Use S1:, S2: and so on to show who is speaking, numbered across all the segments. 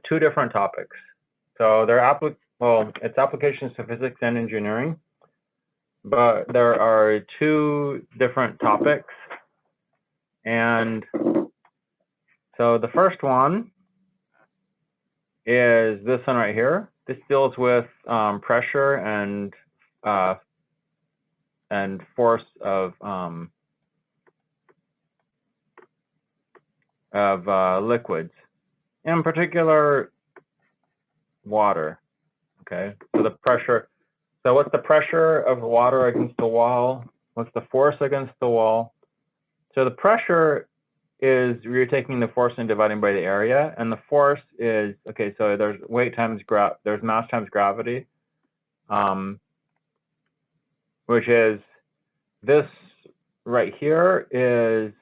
S1: two different topics. So they're it's applications to physics and engineering, but there are two different topics. And so the first one is this one right here. This deals with pressure and force of liquids, in particular water. Okay, so the pressure. So what's the pressure of water against the wall? What's the force against the wall? So the pressure is you're taking the force and dividing by the area, and the force is, okay, so there's weight times there's mass times gravity, which is this right here is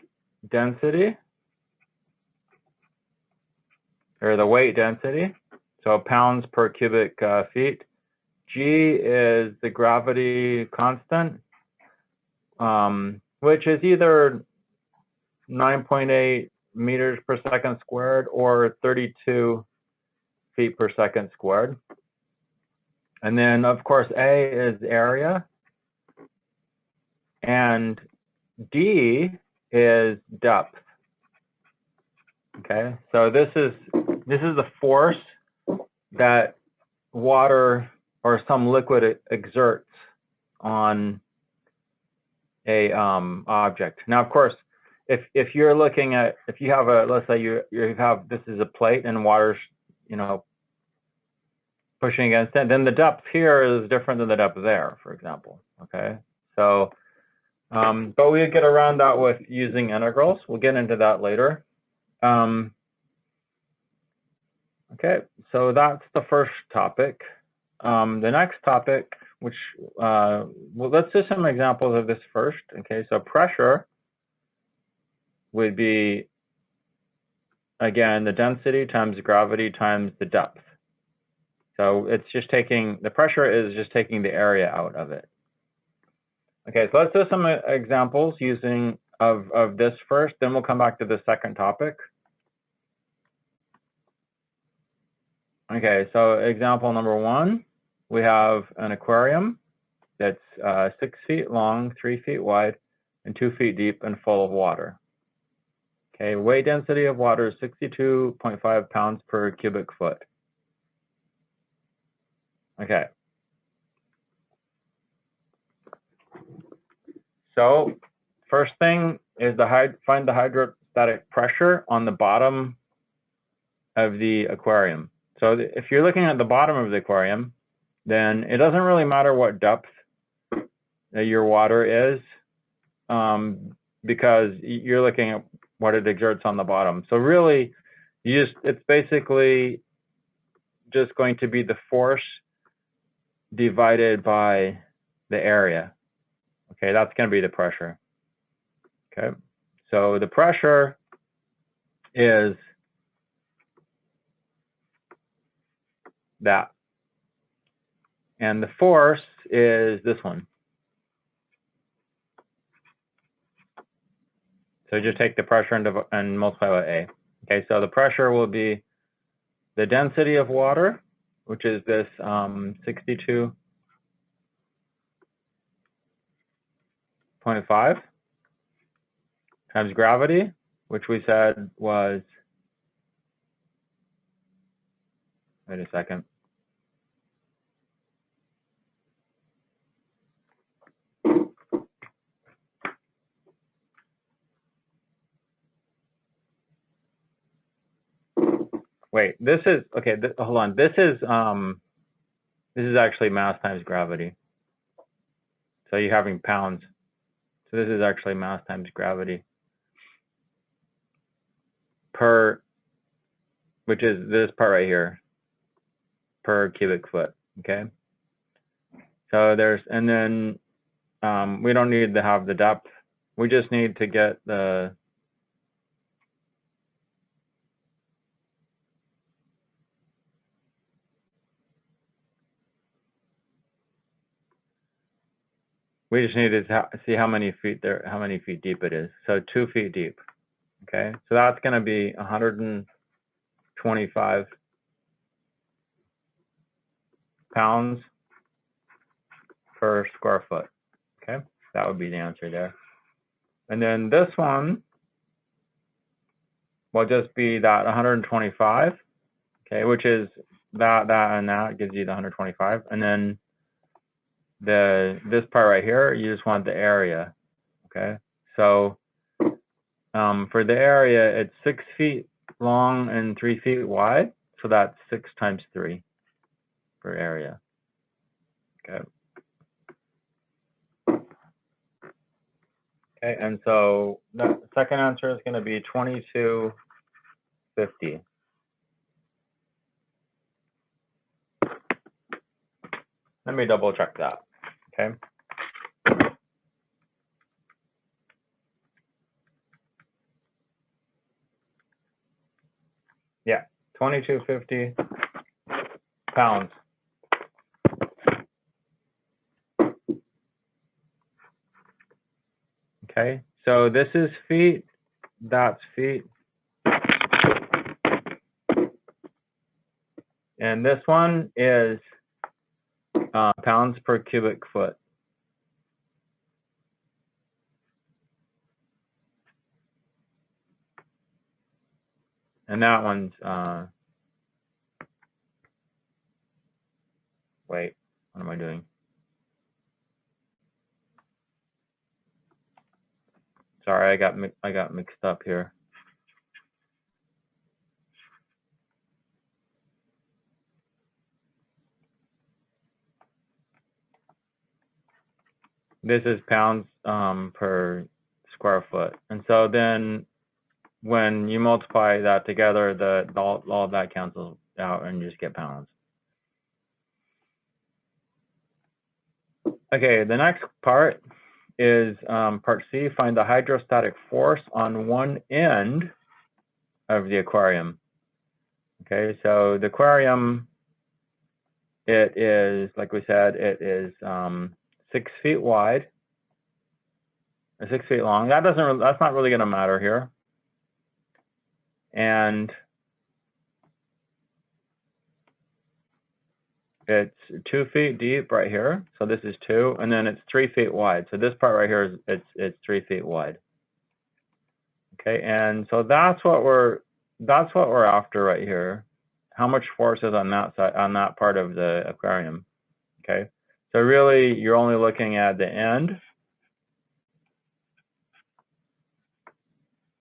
S1: density, or the weight density, so pounds per cubic feet. G is the gravity constant, which is either 9.8 meters per second squared or 32 feet per second squared. And then, of course, A is area, and D is depth. Okay, so this is the force that water or some liquid exerts on a object. Now, of course, if you're looking at, if you have a, let's say you have, this is a plate and water's, you know, pushing against it, then the depth here is different than the depth there, for example. Okay, so but we get around that with using integrals. We'll get into that later. Okay, so that's the first topic. The next topic, which well, let's do some examples of this first. Okay, so pressure would be, again, the density times gravity times the depth. So it's just taking, the pressure is just taking the area out of it. Okay, so let's do some examples using of this first, then we'll come back to the second topic. Okay, so example number one, we have an aquarium that's 6 feet long, 3 feet wide, and 2 feet deep and full of water. Okay, weight density of water is 62.5 pounds per cubic foot. Okay. So first thing is find the hydrostatic pressure on the bottom of the aquarium. So if you're looking at the bottom of the aquarium, then it doesn't really matter what depth your water is, because you're looking at what it exerts on the bottom. So really, it's basically just going to be the force divided by the area. Okay, that's going to be the pressure. Okay, so the pressure is that, and the force is this one. So just take the pressure and multiply by A. Okay, so the pressure will be the density of water, which is this 62.5 times gravity, which we said was, wait a second. Wait, this is, okay, hold on. This is actually mass times gravity. So you're having pounds. So this is actually mass times gravity per, which is this part right here, per cubic foot, okay? So there's, and then we don't need to have the depth. We just need to get the, we just need to see how many feet deep it is. So 2 feet deep, okay? So that's gonna be 125 pounds per square foot. Okay, that would be the answer there. And then this one will just be that 125, okay, which is that, and that gives you the 125. And then this part right here, you just want the area, okay? So for the area, it's 6 feet long and 3 feet wide. So that's 6 times 3 for area, okay? Okay, and so the second answer is going to be 2250. Let me double check that, okay? Yeah, 2250 pounds. Okay, so this is feet, that's feet. And this one is pounds per cubic foot. And that one's, wait, what am I doing? Sorry, I got mixed up here. This is pounds per square foot. And so then when you multiply that together, all of that cancels out and you just get pounds. Okay, the next part is part C, find the hydrostatic force on one end of the aquarium. Okay, so the aquarium, it is, like we said, it is 6 feet wide, or 6 feet long. That's not really going to matter here. And it's 2 feet deep right here. So this is 2, and then it's 3 feet wide. So this part right here is it's 3 feet wide. Okay, and so that's what we're after right here. How much force is on that side, on that part of the aquarium? Okay, so really you're only looking at the end,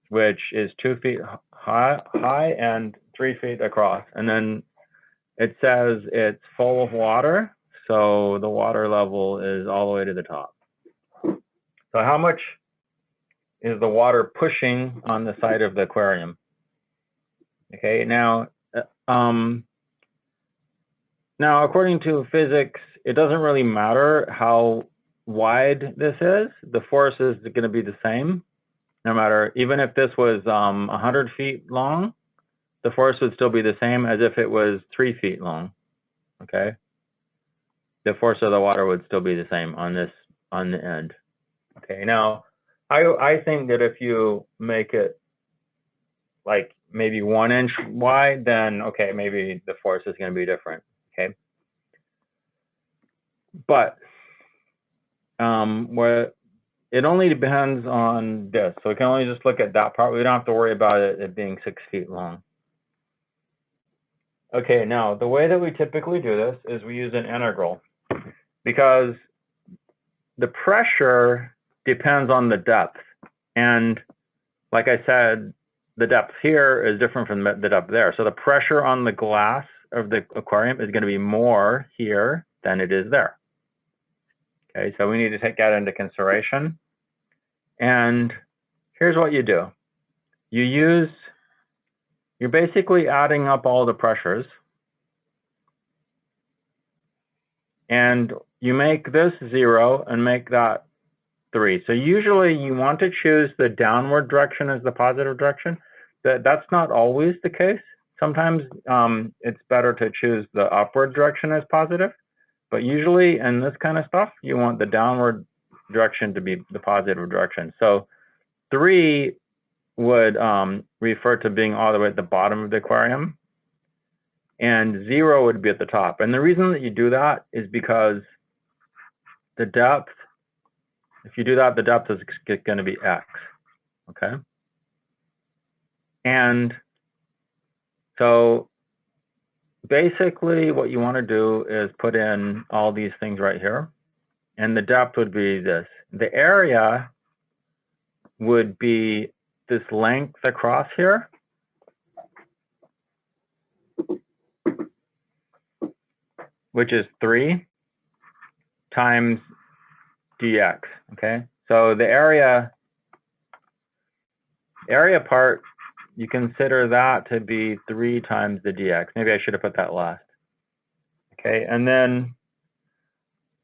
S1: which is 2 feet high and 3 feet across. And then it says it's full of water, so the water level is all the way to the top. So how much is the water pushing on the side of the aquarium? Okay, now according to physics, it doesn't really matter how wide this is. The force is going to be the same. No matter, even if this was 100 feet long, the force would still be the same as if it was 3 feet long. Okay, the force of the water would still be the same on the end. Okay, now I think that if you make it like maybe 1 inch wide, then okay, maybe the force is going to be different. Okay, but it only depends on this. So we can only just look at that part. We don't have to worry about it being 6 feet long. Okay, now the way that we typically do this is we use an integral, because the pressure depends on the depth. And like I said, the depth here is different from the depth there. So the pressure on the glass of the aquarium is going to be more here than it is there. Okay, so we need to take that into consideration. And here's what you do. You're basically adding up all the pressures, and you make this 0 and make that 3. So usually you want to choose the downward direction as the positive direction. That's not always the case. Sometimes it's better to choose the upward direction as positive, but usually in this kind of stuff, you want the downward direction to be the positive direction. So 3 would refer to being all the way at the bottom of the aquarium. and 0 would be at the top. And the reason that you do that is because the depth, if you do that, the depth is going to be x, okay? And so basically what you want to do is put in all these things right here, and the depth would be this. The area would be this length across here, which is 3 times dx, okay? So the area part, you consider that to be 3 times the dx. Maybe I should have put that last. Okay, and then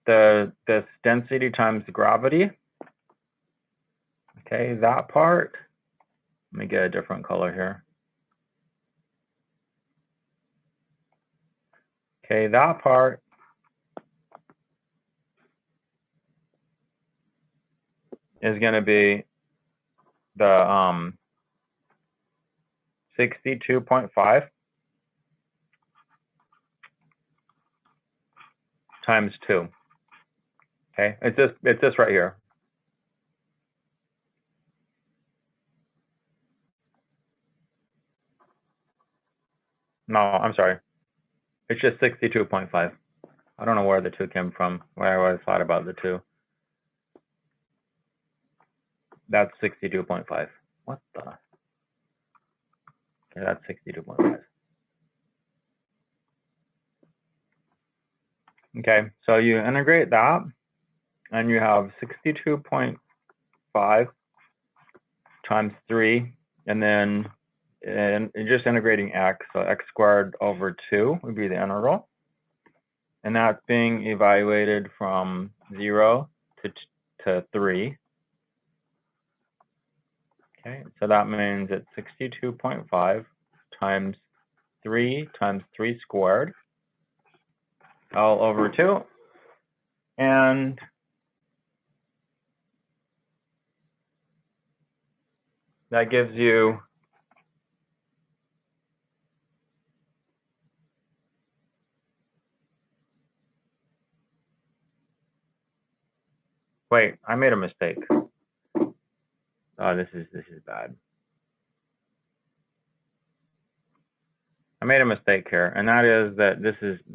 S1: this density times gravity. Okay, that part, let me get a different color here. Okay, that part is going to be the 62.5 times 2. Okay, it's this right here. No, I'm sorry. It's just 62.5. I don't know where the 2 came from, where I always thought about the 2. That's 62.5. What the? Okay, that's 62.5. Okay, so you integrate that, and you have 62.5 times 3, and then just integrating x, so x squared over 2 would be the integral. And that's being evaluated from 0 to 3. Okay, so that means it's 62.5 times 3 squared all over 2. And that gives you wait, I made a mistake. Oh, this is bad. I made a mistake here, and that is that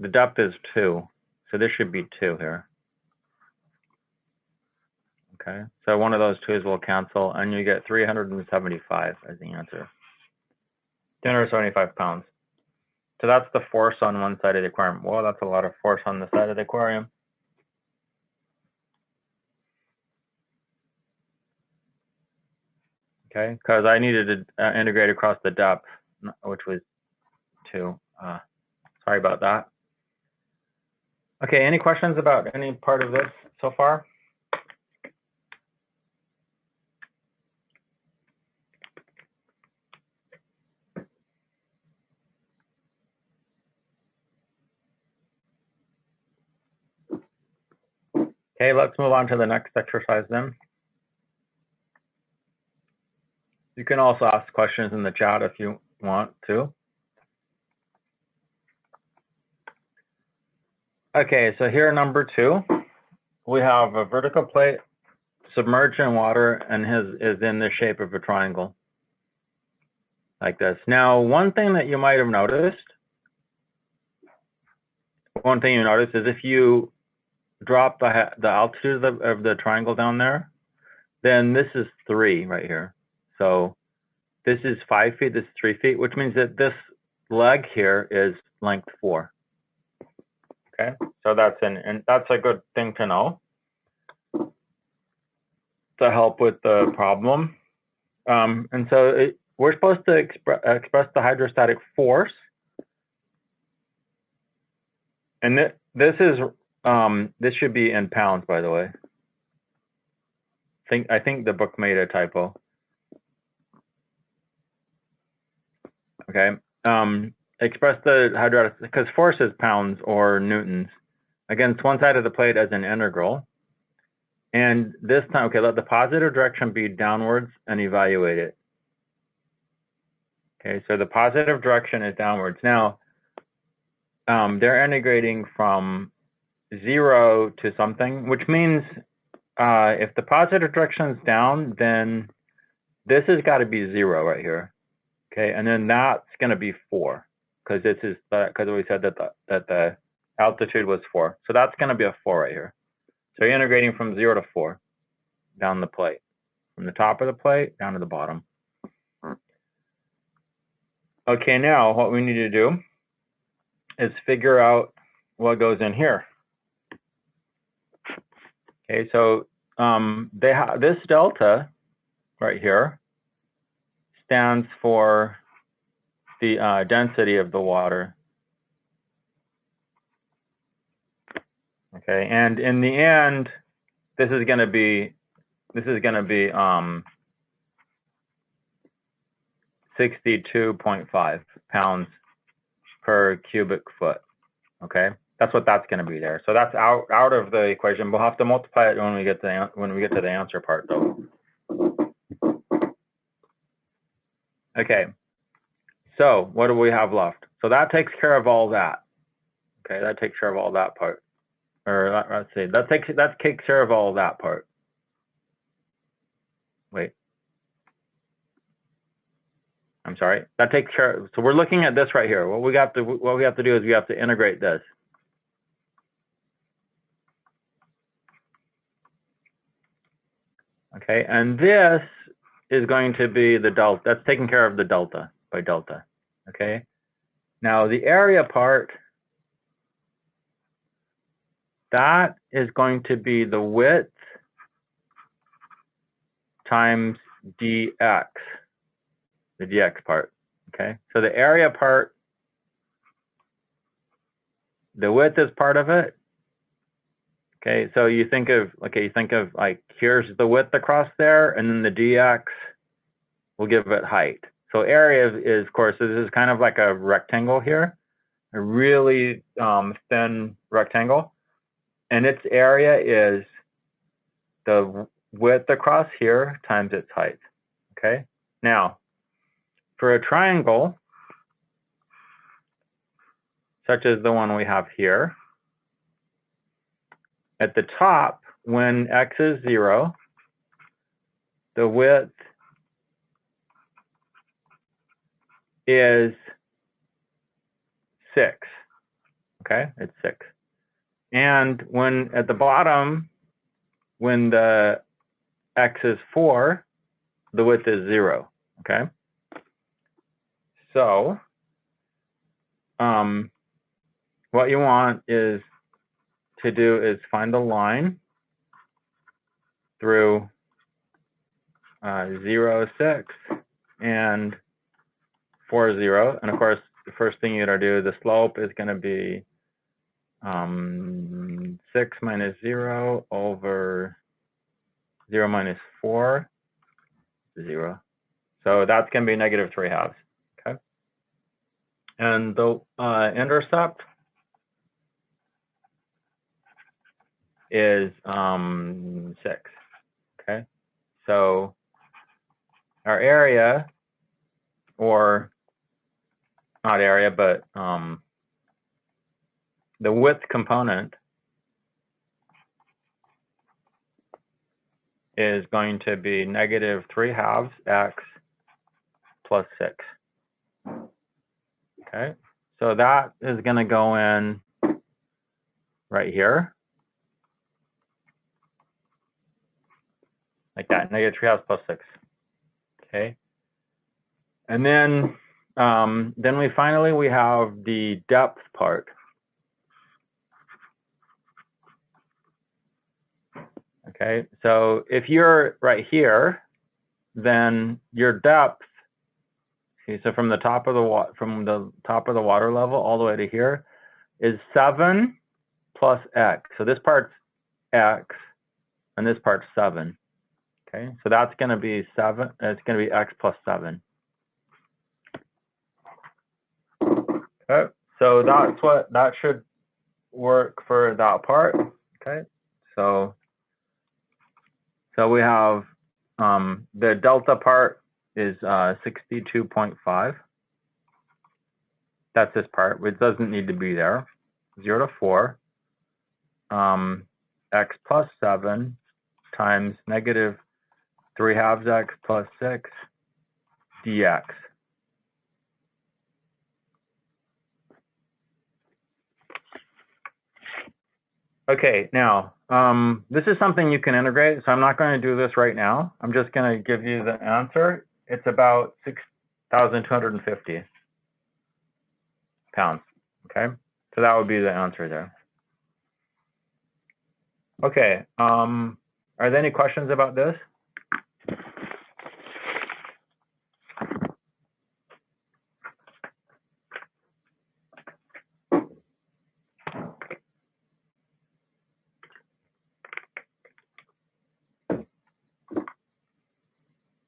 S1: the depth is 2, so this should be 2 here. Okay, so one of those 2's will cancel, and you get 375 as the answer. 375 pounds. So that's the force on one side of the aquarium. Well, that's a lot of force on the side of the aquarium. Okay, because I needed to integrate across the depth, which was 2. Sorry about that. Okay, any questions about any part of this so far? Okay, let's move on to the next exercise then. You can also ask questions in the chat if you want to. Okay, so here number 2, we have a vertical plate submerged in water and is in the shape of a triangle, like this. Now, one thing that you might have noticed, is if you drop the altitude of the triangle down there, then this is 3 right here. So this is 5 feet, this is 3 feet, which means that this leg here is length 4. Okay, so that's and that's a good thing to know to help with the problem. And so we're supposed to express the hydrostatic force, and this should be in pounds, by the way. I think the book made a typo. Okay, express the hydrostatic, because force is pounds or newtons against one side of the plate as an integral. And this time, okay, let the positive direction be downwards and evaluate it. Okay, so the positive direction is downwards. Now, they're integrating from 0 to something, which means if the positive direction is down, then this has got to be 0 right here. Okay, and then that's going to be 4 because this is because we said that the altitude was 4. So that's going to be a 4 right here. So you're integrating from 0 to 4 down the plate, from the top of the plate down to the bottom. Okay, now what we need to do is figure out what goes in here. Okay, so they have this delta right here stands for the density of the water. Okay, and in the end, this is going to be 62.5 pounds per cubic foot. Okay, that's what that's going to be there. So that's out of the equation. We'll have to multiply it when we get to the answer part, though. Okay, so what do we have left? So that takes care of all that. Okay, that takes care of all that part. Or let's see, that takes care of all that part. Wait. I'm sorry. That takes care of, so we're looking at this right here. What we have to do is we have to integrate this. Okay, and this is going to be the delta. That's taking care of the delta by delta. Okay. Now the area part, that is going to be the width times dx, the dx part. Okay, so the area part, the width is part of it. Okay, so you think of like, here's the width across there, and then the dx will give it height. So area is, of course, this is kind of like a rectangle here, a really thin rectangle, and its area is the width across here times its height. Okay, now for a triangle such as the one we have here, at the top, when x is 0, the width is 6. Okay, it's 6. And when at the bottom, when the x is 4, the width is 0. Okay, so what you want to do is find a line through 0, 6, and 4, 0. And of course, the first thing you're going to do, the slope is going to be 6 minus 0 over 0 minus 4, 0. So that's going to be negative 3/2. Okay. And the intercept is 6. Okay. So our area, or not area, but the width component is going to be negative 3/2 x plus 6. Okay, so that is going to go in right here, like that, negative 3/2 plus 6. Okay, and then we finally have the depth part. Okay, so if you're right here, then your depth, okay, so from the top of the water level all the way to here is 7 plus x. So this part's x and this part's 7. Okay, so that's going to be 7. It's going to be x plus 7. Okay, so that should work for that part. Okay, so we have the delta part is 62.5. That's this part. It doesn't need to be there. 0 to 4. X plus 7 times negative 3/2 x plus 6 dx. Okay, now, this is something you can integrate, so I'm not going to do this right now. I'm just going to give you the answer. It's about 6,250 pounds, okay? So that would be the answer there. Okay, are there any questions about this?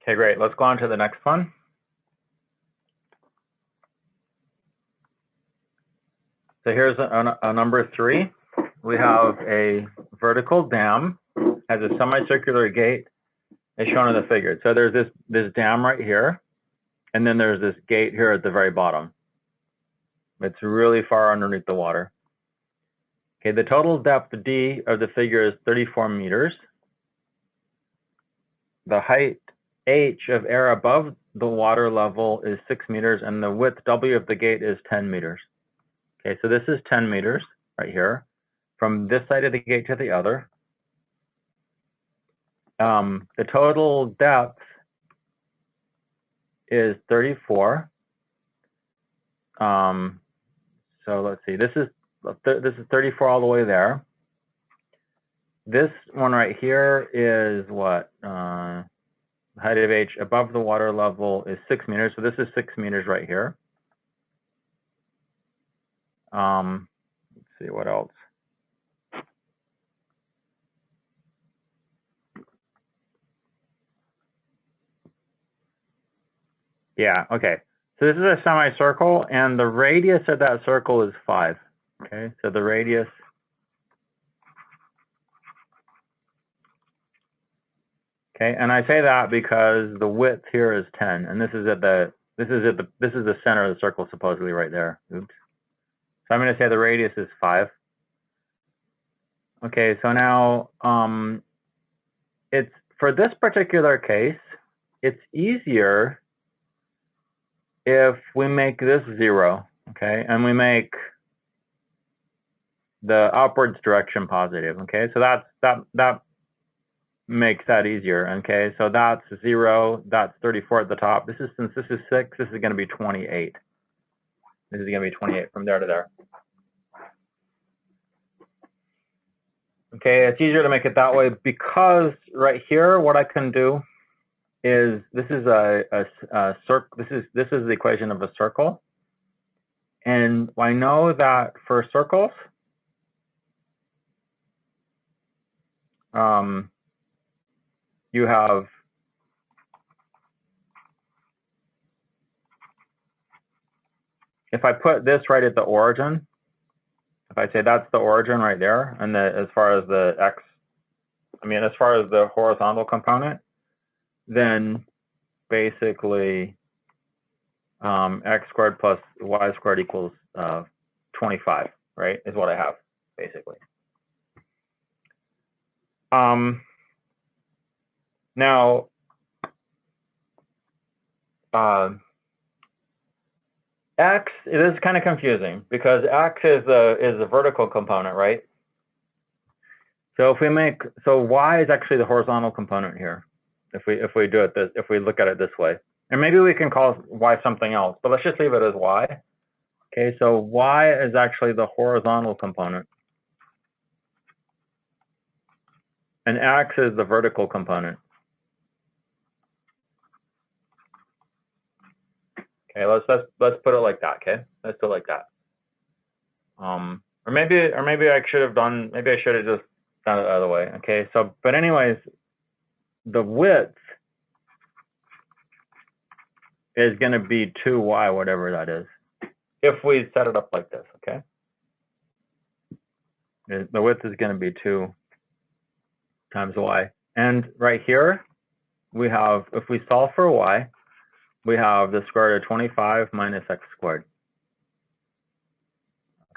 S1: Okay, great. Let's go on to the next one. So here's a number 3. We have a vertical dam, has a semicircular gate, as shown in the figure. So there's this dam right here, and then there's this gate here at the very bottom. It's really far underneath the water. Okay, the total depth D of the figure is 34 meters. The height H of air above the water level is 6 meters, and the width W of the gate is 10 meters. Okay, so this is 10 meters right here, from this side of the gate to the other. The total depth is 34. So let's see, this is 34 all the way there. This one right here is what? Height of H above the water level is 6 meters. So this is 6 meters right here. Let's see what else. Yeah, okay. So this is a semicircle, and the radius of that circle is 5. Okay, so the radius okay, and I say that because the width here is 10, and this is the center of the circle supposedly right there. Oops. So I'm going to say the radius is 5. Okay, so now it's for this particular case, it's easier if we make this 0, okay, and we make the upwards direction positive, okay, so that makes that easier, okay, so that's 0, that's 34 at the top. Since this is 6, this is going to be 28. This is going to be 28 from there to there. Okay, it's easier to make it that way because right here, what I can do is this is a circle. This is the equation of a circle, and I know that for circles, you have if I put this right at the origin, if I say that's the origin right there, and as far as the x, as far as the horizontal component, then basically x squared plus y squared equals 25, right, is what I have, basically. Now, x, it is kind of confusing because x is the vertical component, right? So if we make, so y is actually the horizontal component here. If we do it this, if we look at it this way, and maybe we can call y something else, but let's just leave it as y. Okay, so y is actually the horizontal component, and x is the vertical component. Okay, let's put it like that. Okay, let's do it like that. Or maybe I should have done. Maybe I should have just done it the other way. Okay, so but anyways, the width is going to be 2y, whatever that is, if we set it up like this. Okay, the width is going to be 2 times y, and right here we have, if we solve for y, we have the square root of 25 minus x squared.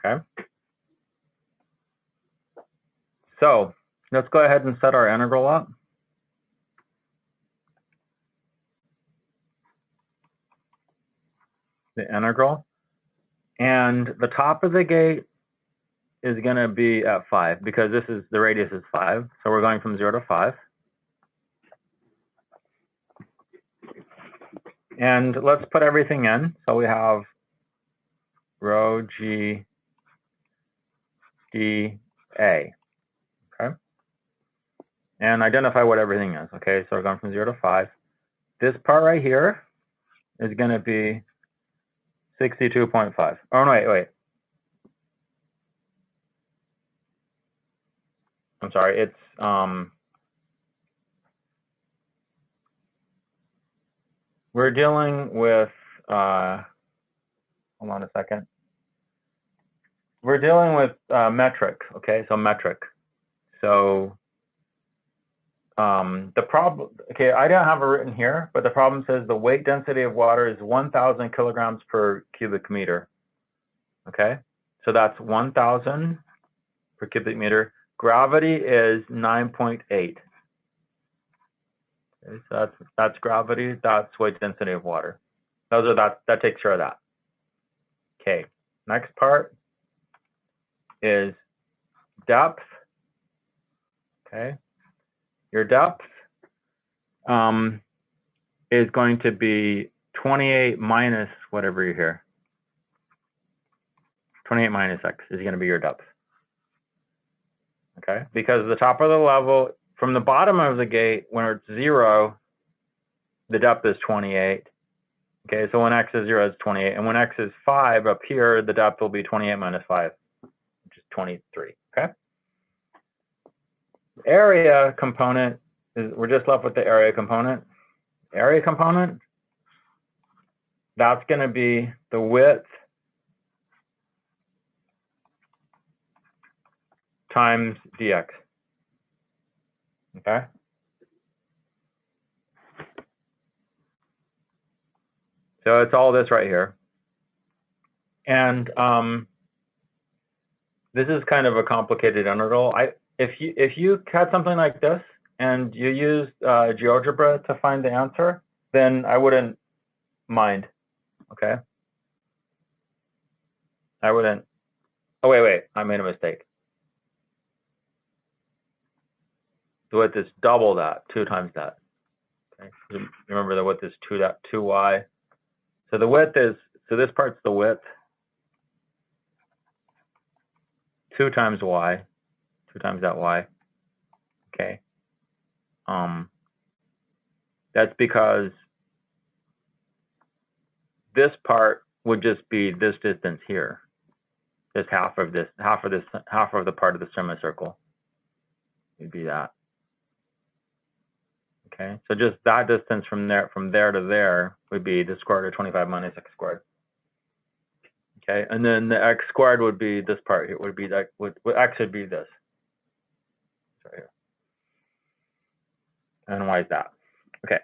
S1: Okay. So let's go ahead and set our integral up. The integral. And the top of the gate is going to be at 5 because this is the radius is 5. So we're going from 0 to 5. And let's put everything in. So we have rho g d a. Okay. And identify what everything is. Okay. So we're going from 0 to 5. This part right here is going to be 62.5. Oh, no, wait. I'm sorry. It's we're dealing with hold on a second. We're dealing with metric. Okay, so metric. So the problem. Okay, I don't have it written here, but the problem says the weight density of water is 1,000 kilograms per cubic meter. Okay, so that's 1,000 per cubic meter. Gravity is 9.8. Okay, so that's gravity. That's weight density of water. Those are that takes care of that. Okay, next part is depth. Okay, your depth is going to be 28 minus whatever you hear. 28 minus x is going to be your depth. Okay, because the top of the level, from the bottom of the gate, when it's 0, the depth is 28. Okay, so when x is 0, it's 28. And when x is 5 up here, the depth will be 28 minus 5, which is 23. Okay. Area component is, we're just left with the area component. Area component, that's going to be the width times dx. Okay. So it's all this right here. And this is kind of a complicated integral. If you had something like this and you used GeoGebra to find the answer, then I wouldn't mind. Okay. I wouldn't. Oh, wait. I made a mistake. The width is double that, 2 times that. Okay. Remember the width is 2y. So the width is, so this part's the width. 2 times y. 2 times that y. Okay. That's because this part would just be this distance here. Just half of the part of the semicircle would be that. Okay, so just that distance from there to there would be the square root of 25 minus x squared. Okay, and then the x squared would be this part here. Would be that x would be this right here. And why is that? Okay.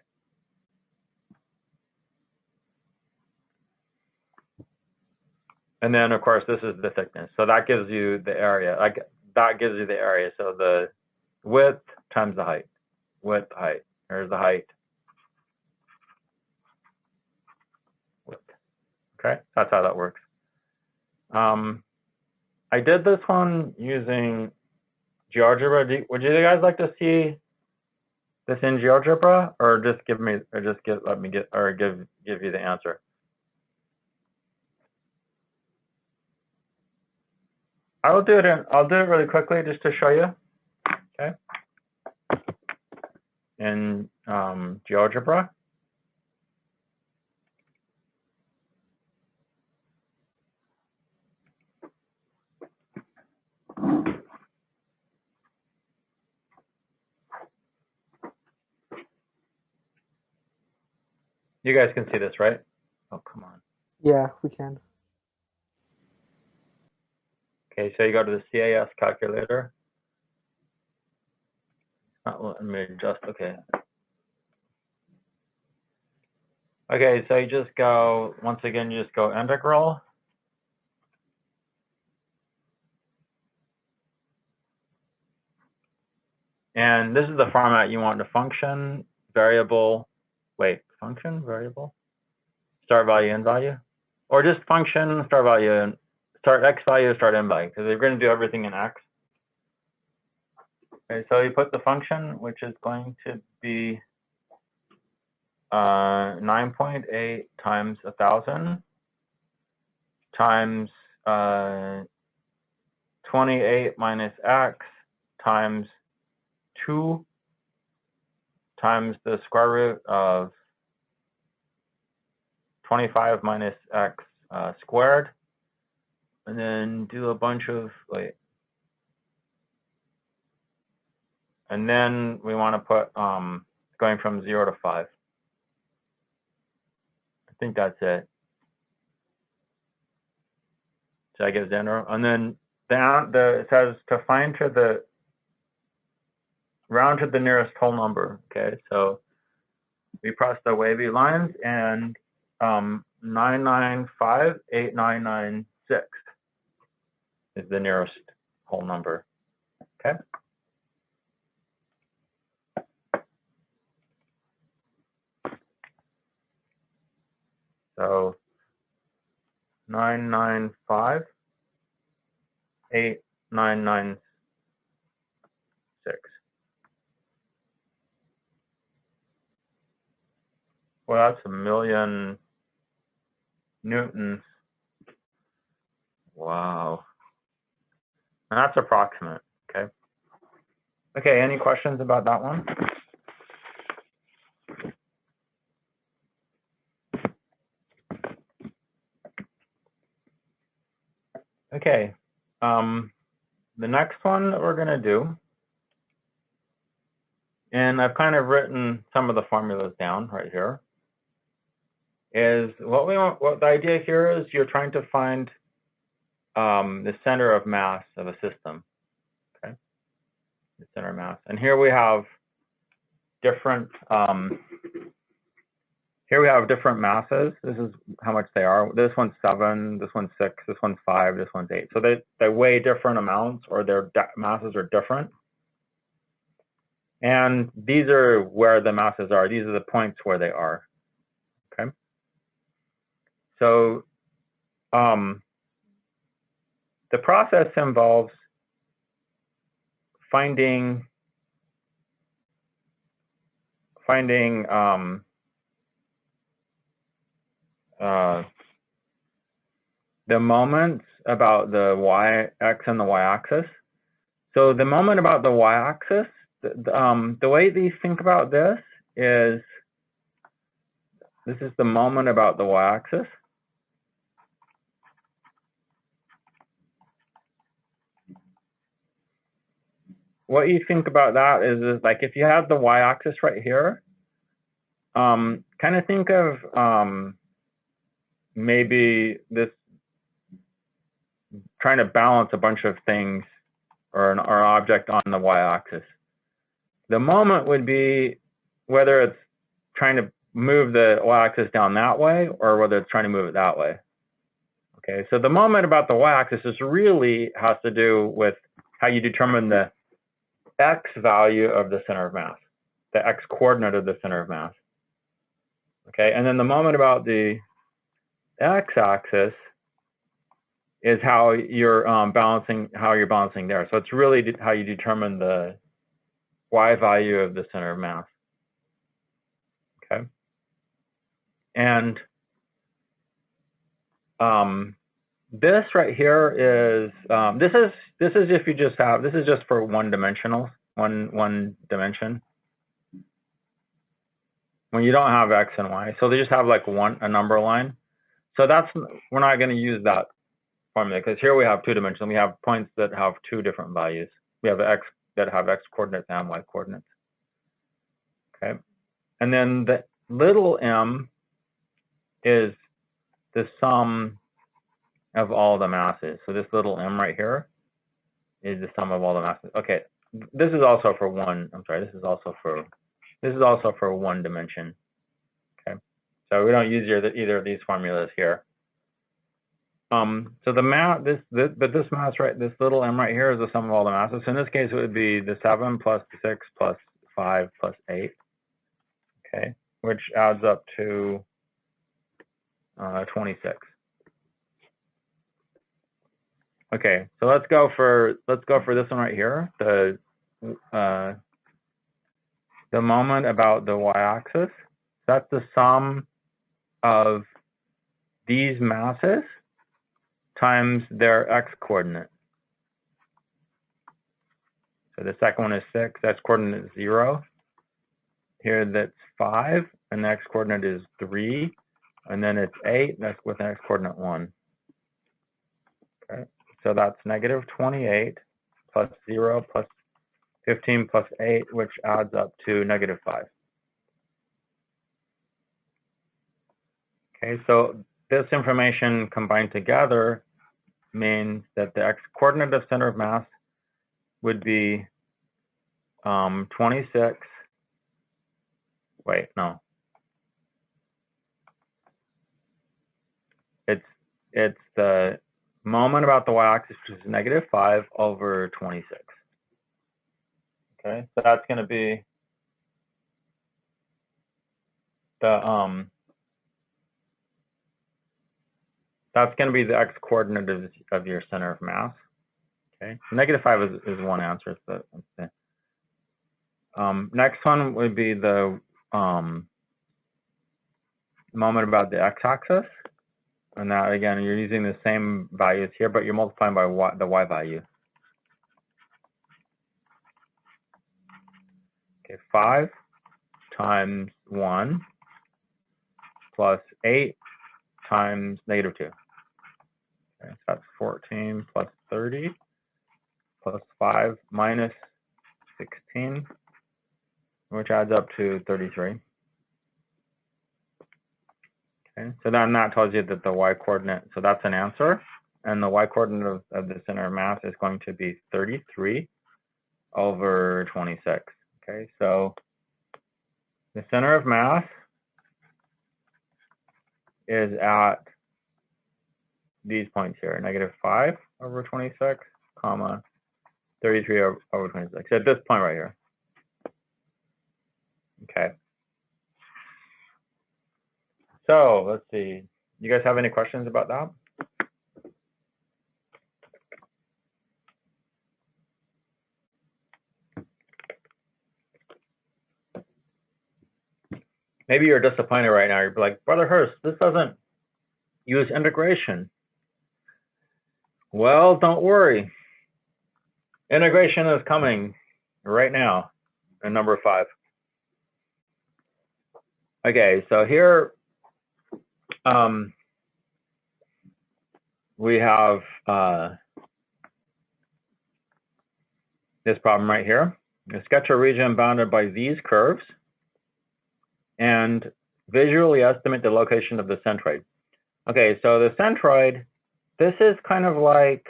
S1: And then of course this is the thickness. So that gives you the area. That gives you the area. So the width times the height. Width, height. There's the height. Width. Okay, that's how that works. I did this one using GeoGebra. Would you guys like to see this in GeoGebra, or just give you the answer? I'll do it really quickly just to show you. Okay. In GeoGebra. You guys can see this, right? Oh, come on.
S2: Yeah, we can.
S1: Okay, so you go to the CAS calculator. Let me adjust. Okay. Okay, so you just go, once again, you just go integral. And this is the format you want: the function, variable, function, variable, start value, end value, or just function, start value, and start x value, start end value, because they're going to do everything in x. Okay, so you put the function, which is going to be 9.8 times 1,000 times 28 minus x times 2 times the square root of 25 minus x squared, and then do a bunch of and then we want to put going from 0 to 5. I think that's it. So I get 0, and then it says to find to the round to the nearest whole number. Okay, so we press the wavy lines, and 9958996 is the nearest whole number. Okay. So 9958996. Well, that's 1,000,000 newtons. Wow. And that's approximate. Okay. Okay, any questions about that one? Okay. The next one that we're going to do, and I've kind of written some of the formulas down right here, is what we want. What the idea here is, you're trying to find the center of mass of a system. Okay, the center of mass, and here we have different. Here we have different masses. This is how much they are. This one's 7. This one's 6. This one's 5. This one's 8. So they weigh different amounts, or their masses are different. And these are where the masses are. These are the points where they are. Okay. So the process involves finding the moments about the x and the y-axis. So the moment about the y-axis, the way you think about this is the moment about the y-axis. What you think about that is like, if you have the y-axis right here, kind of think of maybe this trying to balance a bunch of things or an object on the y-axis. The moment would be whether it's trying to move the y-axis down that way or whether it's trying to move it that way. Okay, so the moment about the y-axis is really has to do with how you determine the x value of the center of mass, the x coordinate of the center of mass. Okay, and then the moment about the x-axis is how you're balancing there. So it's really how you determine the y value of the center of mass. Okay, and this right here is this is if you just have, this is just for one dimension. When you don't have x and y, so they just have like a number line. So we're not going to use that formula, because here we have 2 dimensions. We have points that have 2 different values. We have x that have x coordinates and y coordinates. Okay, and then the little m is the sum of all the masses. So this little m right here is the sum of all the masses. Okay, this is also for one. I'm sorry. This is also for one dimension. Okay, so we don't use either of these formulas here. So the mass, but this mass, right, this little m right here is the sum of all the masses. So in this case, it would be the 7 plus 6 plus 5 plus 8, okay, which adds up to 26. Okay, so let's go for this one right here. The moment about the y-axis. That's the sum of these masses times their x-coordinate. So the second one is 6, that's coordinate 0. Here that's 5, and the x-coordinate is 3. And then it's 8, that's with an x-coordinate 1. Okay, so that's negative 28 plus 0 plus 15 plus 8, which adds up to negative 5. Okay, so this information combined together means that the x-coordinate of center of mass would be 26. Wait, no. It's the moment about the y-axis, which is negative 5 over 26. Okay, so that's going to be the that's going to be the x-coordinate of your center of mass. Okay, so negative 5 is one answer. So next one would be the moment about the x-axis, and that again you're using the same values here, but you're multiplying by the y value. Okay, 5 times 1 plus 8 times negative 2. Okay, so that's 14 plus 30 plus 5 minus 16, which adds up to 33. Okay, so then that tells you that the y-coordinate, so that's an answer, and the y-coordinate of the center of mass is going to be 33 over 26. Okay, so the center of mass is at these points here, negative 5 over 26, comma, 33 over 26, at this point right here. Okay. So let's see. You guys have any questions about that? Maybe you're disappointed right now. You're like, Brother Hurst, this doesn't use integration. Well, don't worry. Integration is coming right now in number 5. Okay, so here we have this problem right here. Sketch a region bounded by these curves and visually estimate the location of the centroid. Okay, so the centroid, this is kind of like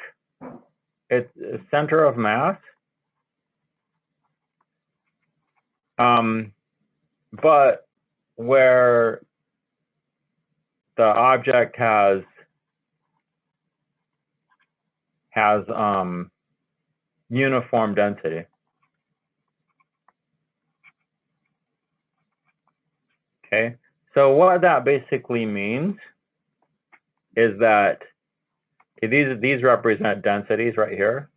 S1: it's a center of mass, but where the object has uniform density. Okay, so what that basically means is that these represent densities right here.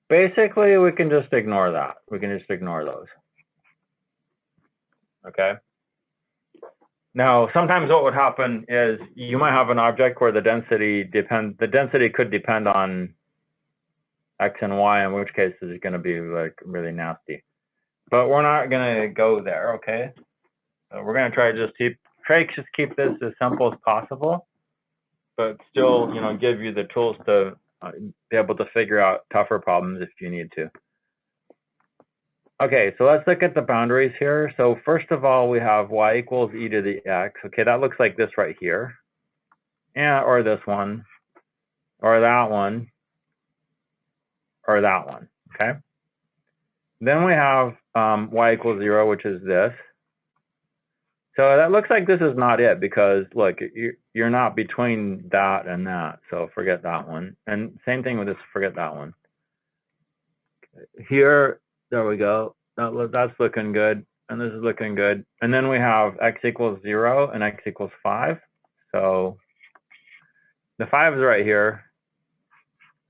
S1: Basically, we can just ignore that. We can just ignore those. Okay. Now, sometimes what would happen is you might have an object where the density could depend on X and Y, in which case it's going to be like really nasty. But we're not going to go there, okay? So we're going to try to just keep this as simple as possible, but still, give you the tools to be able to figure out tougher problems if you need to. Okay, so let's look at the boundaries here. So first of all, we have y equals e to the x. Okay, that looks like this right here. Yeah, or this one, or that one, or that one, okay? Then we have y equals 0, which is this. So that looks like this is not it, because look, you're not between that and that. So forget that one. And same thing with this, forget that one. Here, there we go. That's looking good. And this is looking good. And then we have x equals 0 and x equals 5. So the 5 is right here.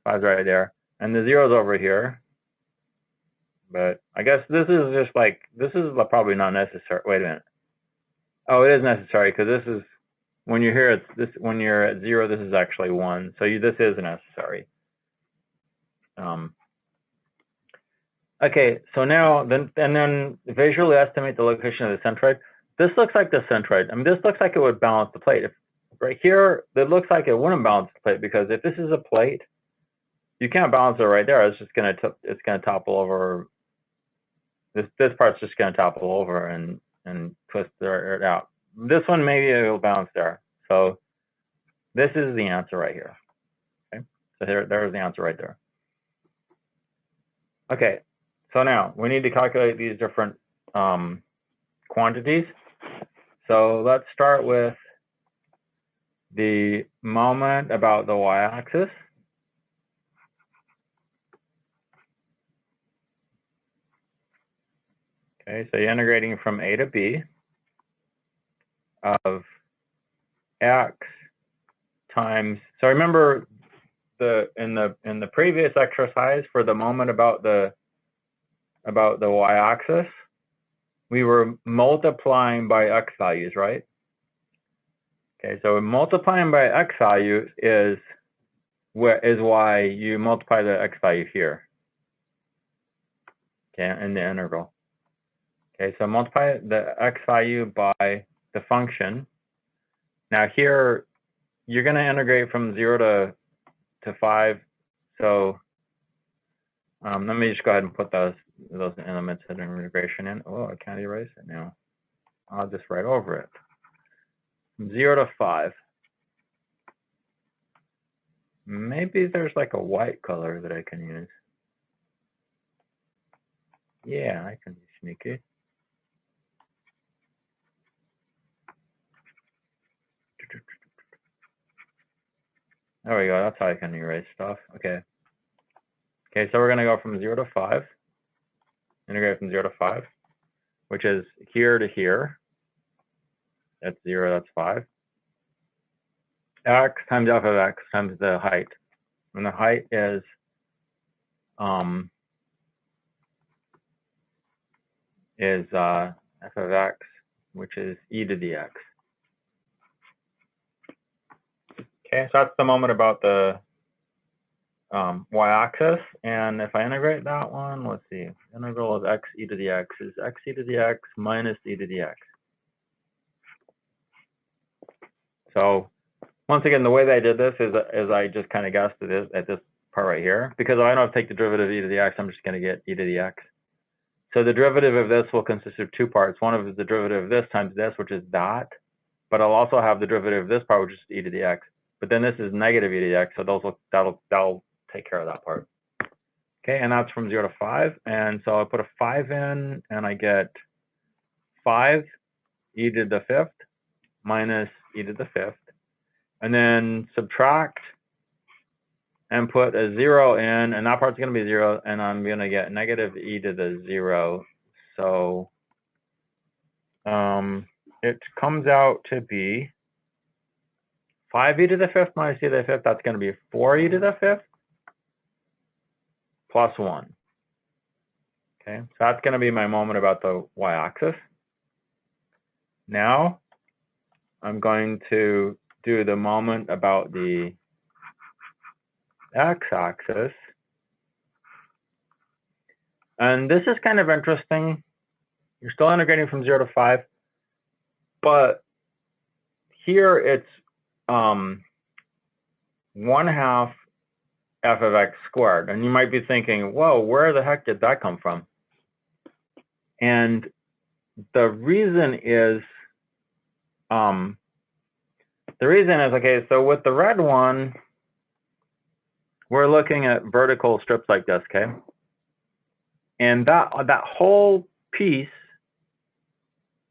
S1: 5 is right there. And the 0 is over here. But I guess this is just like, this is probably not necessary. Wait a minute. Oh, it is necessary, because this is, when you're here, it's this, when you're at 0, this is actually 1. So this is necessary. Okay, so now, then visually estimate the location of the centroid. This looks like the centroid. I mean, this looks like it would balance the plate. If right here, it looks like it wouldn't balance the plate, because if this is a plate, you can't balance it right there. It's just gonna topple over. This part's just gonna topple over and twist it out. This one, maybe it'll bounce there. So this is the answer right here. Okay, so there's the answer right there. Okay, so now we need to calculate these different quantities. So let's start with the moment about the y-axis. Okay, so you're integrating from a to b of x times. So remember in the previous exercise for the moment about the y-axis, we were multiplying by x values, right? Okay, so multiplying by x value is why you multiply the x value here. Okay, in the integral. Okay, so multiply the x value by the function. Now here, you're going to integrate from 0 to 5. So let me just go ahead and put those elements in integration in. Oh, I can't erase it now. I'll just write over it. From 0 to 5. Maybe there's like a white color that I can use. Yeah, I can be sneaky. There we go. That's how I can erase stuff. Okay. Okay, so we're going to go from 0 to 5. Integrate from 0 to 5, which is here to here. That's 0, that's 5. X times f of x times the height. And the height is f of x, which is e to the x. Okay, so that's the moment about the y-axis. And if I integrate that one, let's see, integral of x e to the x is x e to the x minus e to the x. So once again, the way that I did this is I just kind of guessed at this part right here, because I don't have to take the derivative of e to the x, I'm just going to get e to the x. So the derivative of this will consist of 2 parts. One of the derivative of this times this, which is that, but I'll also have the derivative of this part, which is e to the x. But then this is negative e to the x, so that'll take care of that part. Okay, and that's from 0 to 5. And so I put a 5 in, and I get 5 e to the 5th minus e to the 5th. And then subtract and put a 0 in, and that part's going to be 0, and I'm going to get negative e to the 0. So it comes out to be 5e to the 5th minus e to the 5th. That's going to be 4e to the 5th plus 1. Okay, so that's going to be my moment about the y-axis. Now I'm going to do the moment about the x-axis. And this is kind of interesting. You're still integrating from 0 to 5, but here it's 1/2 f of x squared. And you might be thinking, whoa, where the heck did that come from? And the reason is, okay, so with the red one, we're looking at vertical strips like this, okay? And that whole piece,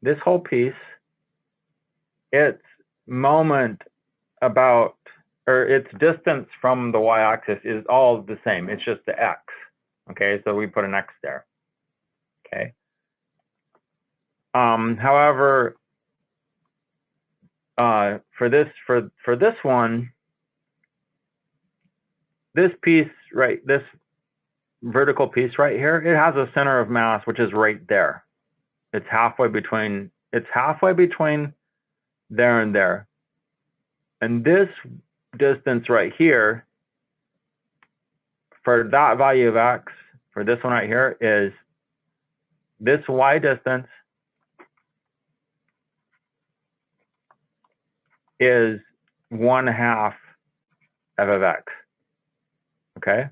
S1: this whole piece its moment about, or its distance from the y-axis is all the same. It's just the x. Okay, so we put an x there. Okay. However, for this one, this piece this vertical piece right here, it has a center of mass which is right there. It's halfway between there and there. And this distance right here, for that value of x, for this one right here, is this y distance is 1/2 f of x. Okay,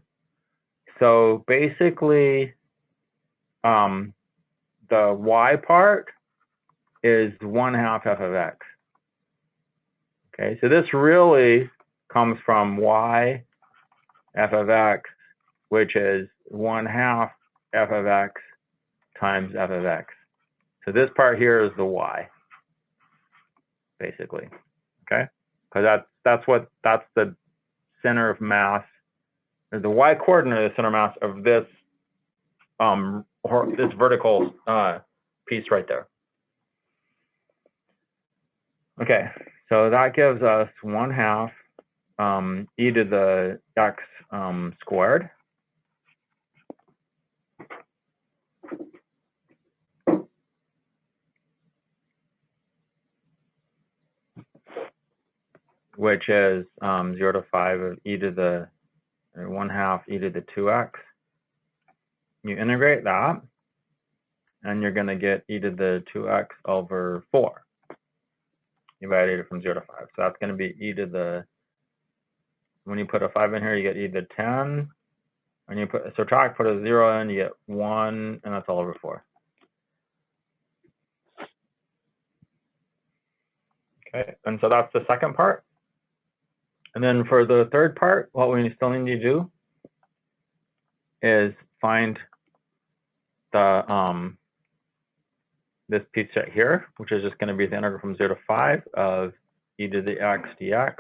S1: so basically, the y part is 1/2 f of x. Okay, so this really comes from y f of x, which is 1/2 f of x times f of x. So this part here is the y, basically. Okay, because that's the center of mass, or the y coordinate of the center of mass of this this vertical piece right there. Okay, so that gives us 1/2 e to the x squared. Which is 0 to 5 of e to the 1/2 e to the 2x. You integrate that, and you're going to get e to the 2x over 4. You evaluate it from 0 to 5. So that's going to be e to the, when you put a 5 in here, you get e to the 10. When you subtract, put a 0 in, you get 1, and that's all over 4. Okay, and so that's the second part. And then for the third part, what we still need to do is find the this piece right here, which is just going to be the integral from 0 to 5 of e to the x dx,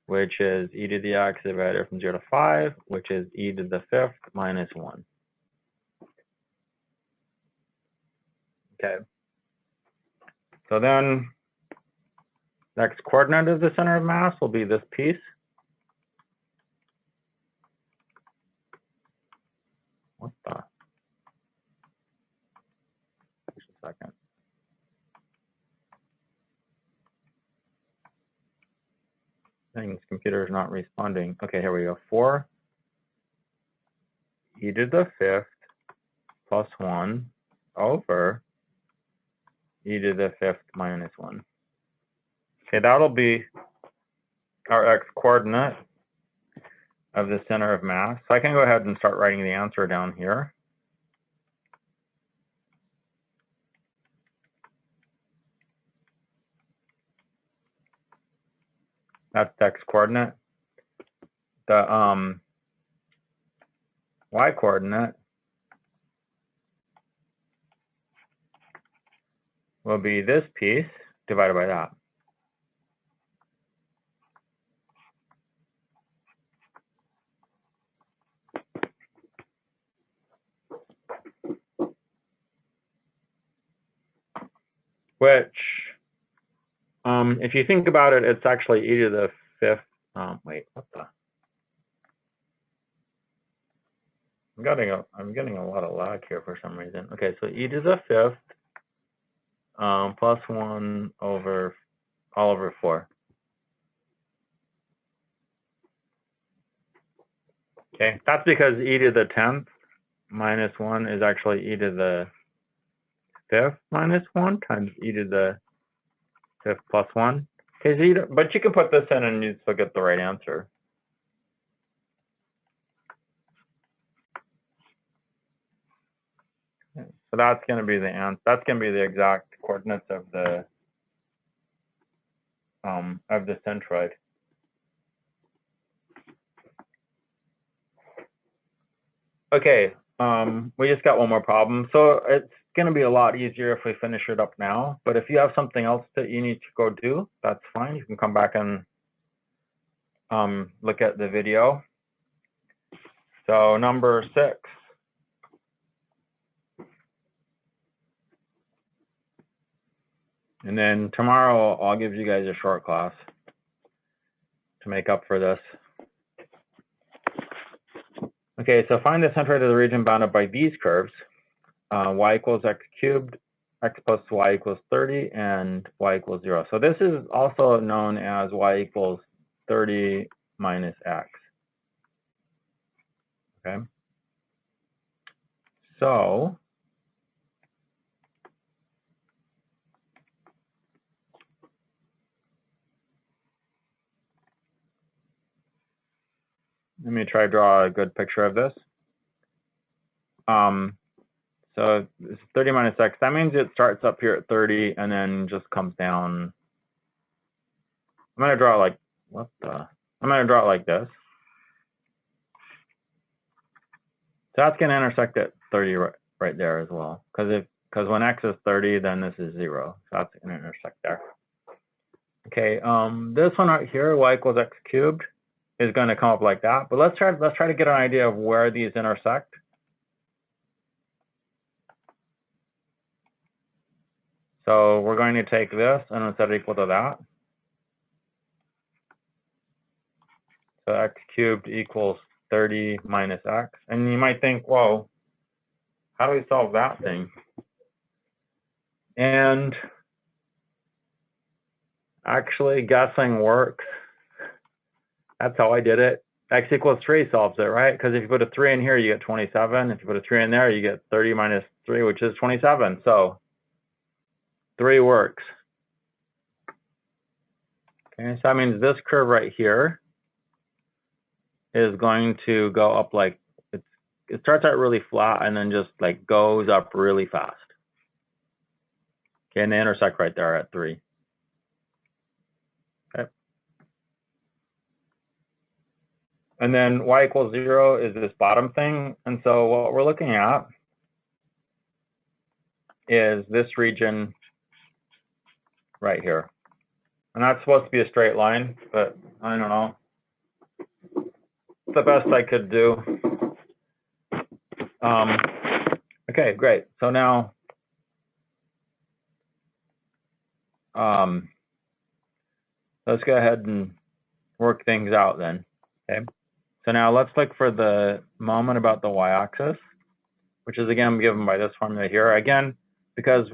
S1: which is e to the x divided from 0 to 5, which is e to the 5th minus 1. Okay. So then the x coordinate of the center of mass will be this piece. What the? Just a second. This computer is not responding. Okay, here we go. 4 e to the 5th plus 1 over e to the 5th minus 1. Okay, that'll be our x coordinate of the center of mass. So I can go ahead and start writing the answer down here. That's the x coordinate. The y coordinate will be this piece divided by that. Which, if you think about it, it's actually e to the 5th. Wait, what the? I'm getting a lot of lag here for some reason. Okay, so e to the 5th plus 1 over all over 4. Okay, that's because e to the 10th minus 1 is actually e to the 5th minus 1 times e to the 5th plus 1. Okay, so but you can put this in and you still get the right answer. So that's going to be the answer. That's going to be the exact coordinates of the centroid. Okay, we just got one more problem. So going to be a lot easier if we finish it up now. But if you have something else that you need to go do, that's fine. You can come back and look at the video. So number 6. And then tomorrow I'll give you guys a short class to make up for this. Okay, so find the centroid of the region bounded by these curves. Y equals x cubed, x plus y equals 30, and y equals 0. So this is also known as y equals 30 minus x. Okay. So let me try to draw a good picture of this. So it's 30 minus x. That means it starts up here at 30 and then just comes down. I'm going to draw like, I'm going to draw it like this. So that's going to intersect at 30 right there as well. Because when x is 30, then this is 0. So that's going to intersect there. Okay, this one right here, y equals x cubed, is going to come up like that. But let's try to get an idea of where these intersect. So we're going to take this and set it equal to that. So x cubed equals 30 minus x. And you might think, whoa, how do we solve that thing? And actually, guessing works. That's how I did it. X equals 3 solves it, right? Because if you put a 3 in here, you get 27. If you put a 3 in there, you get 30 minus 3, which is 27. So 3 works. Okay, so that means this curve right here is going to go up like, it starts out really flat and then just like goes up really fast. Okay, and they intersect right there at 3. Okay. And then y equals 0 is this bottom thing. And so what we're looking at is this region right here. And that's supposed to be a straight line, but I don't know. It's the best I could do. Okay, great. So now, let's go ahead and work things out then. Okay. So now let's look for the moment about the y-axis, which is again given by this formula here. Again, because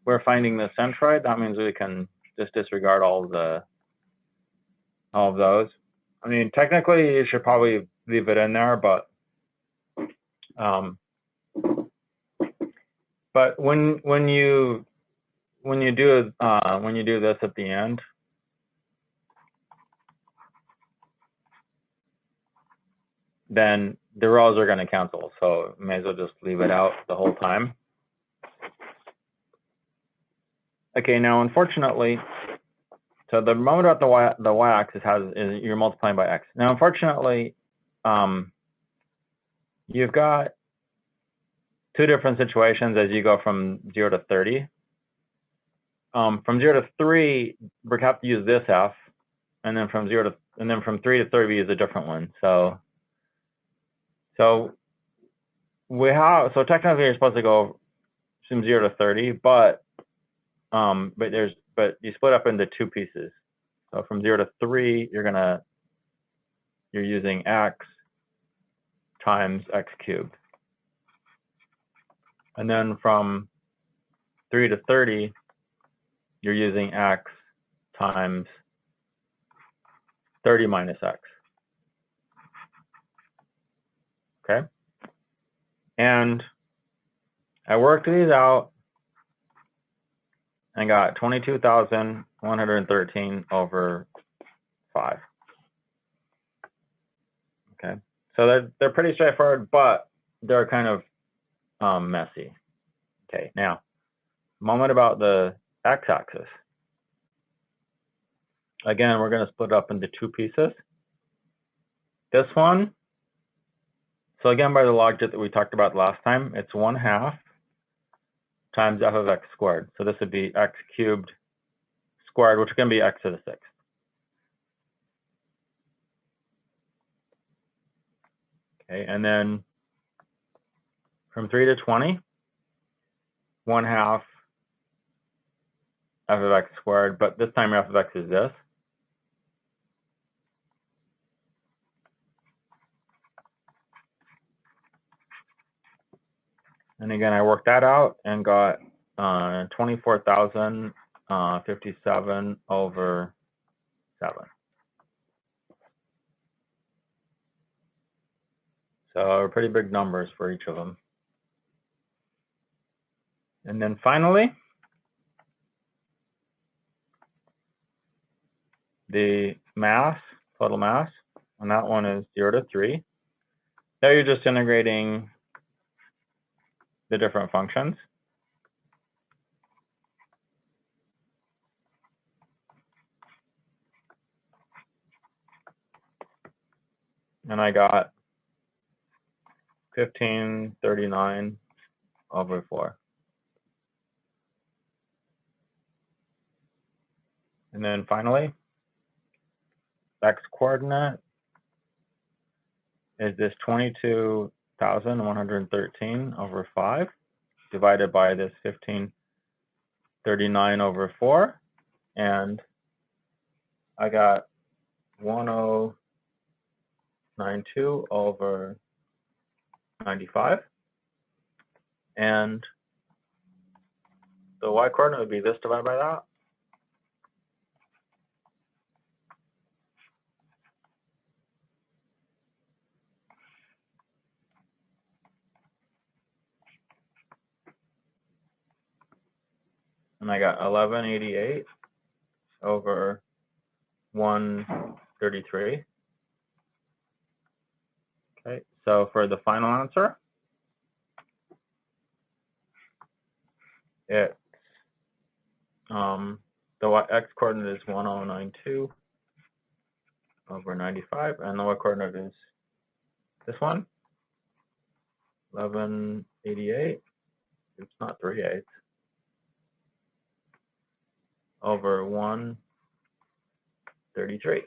S1: we're finding the centroid, that means we can just disregard all of those. I mean, technically, you should probably leave it in there, but when you do this at the end, then the rows are going to cancel. So may as well just leave it out the whole time. Okay, now unfortunately, so the moment at the y-axis is you're multiplying by x. Now unfortunately, you've got 2 different situations as you go from 0 to 30. From 0 to 3, we have to use this f, and then from 3 to 30 we use a different one. So technically you're supposed to go from 0 to 30, but you split up into 2 pieces. So from 0 to 3, you're using x times x cubed. And then from 3 to 30, you're using x times 30 minus x. Okay? And I worked these out and got 22,113 over 5. Okay? So they're pretty straightforward, but they're kind of messy. Okay, now, moment about the x-axis. Again, we're going to split up into 2 pieces. This one, so again, by the log that we talked about last time, it's 1/2 times f of x squared. So this would be x cubed squared, which can be x to the 6th. Okay, and then from 3 to 20, 1/2 f of x squared, but this time f of x is this. And again, I worked that out and got 24,057 over 7. So pretty big numbers for each of them. And then finally, the mass, total mass, and that one is 0 to 3. There you're just integrating the different functions. And I got 1539 over 4. And then finally, x coordinate is this 22,113 over 5 divided by this 1539 over 4. And I got 1092 over 95. And the y coordinate would be this divided by that. And I got 1188 over 133. Okay, so for the final answer, it's the x coordinate is 1092 over 95, and the y coordinate is this one, 1188. It's not 3/8 over 133.